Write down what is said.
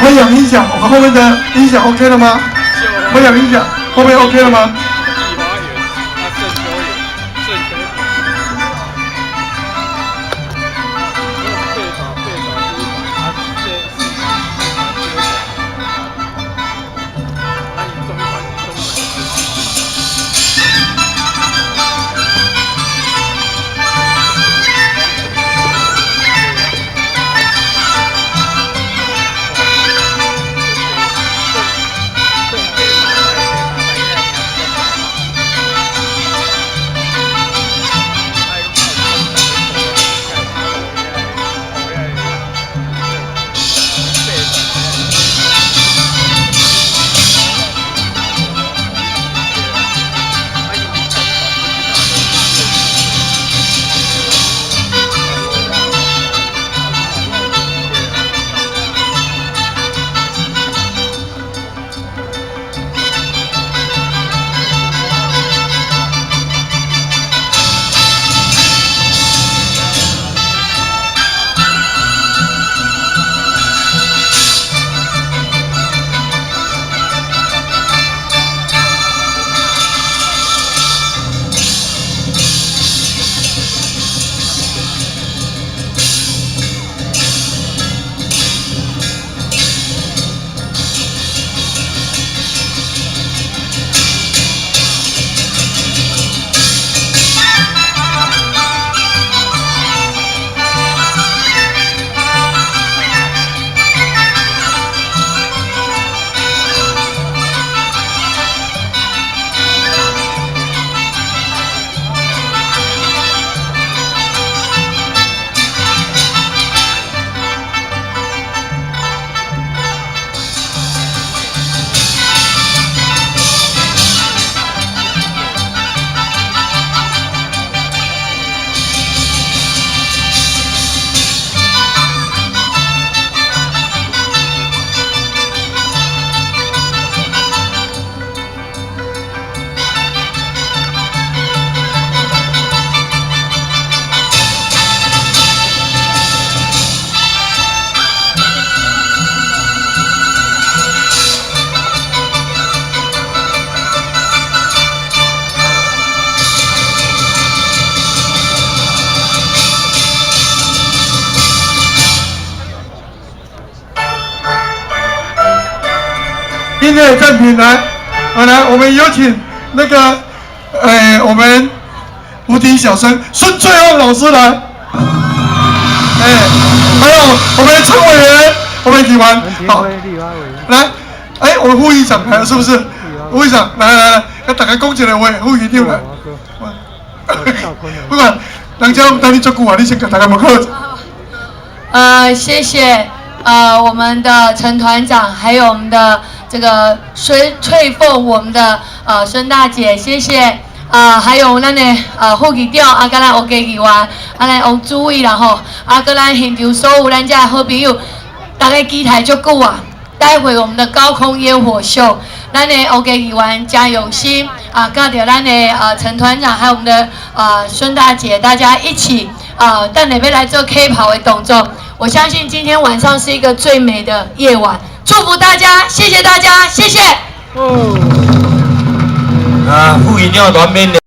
没有音响，我们后面的音响 OK 了吗？没有音响，后面 OK 了吗？音乐暂停，来，我们有请那个，我们无敌小生孙翠凤老师来，还有我们的陈委员，我们一起玩，好，来，我们副议长来了是不是？副议长，来，要大家讲一个话，副议长来，不管，人家等你做久啊，你先给大家问好。谢谢我们的陈团长，还有我们的这个孙翠凤，我们的孙大姐，谢谢还有咱的副议长啊，甲咱学家议员，咱王主委啦吼，甲咱现场所有咱家好朋友，大家期待足久啊！待会我们的高空烟火秀，咱的学家议员加有心甲着咱的陈团长，还有我们的孙大姐，大家一起等下要来做 K 跑的动作。我相信今天晚上是一个最美的夜晚，祝福大家，谢谢大家，谢谢。副议长团面。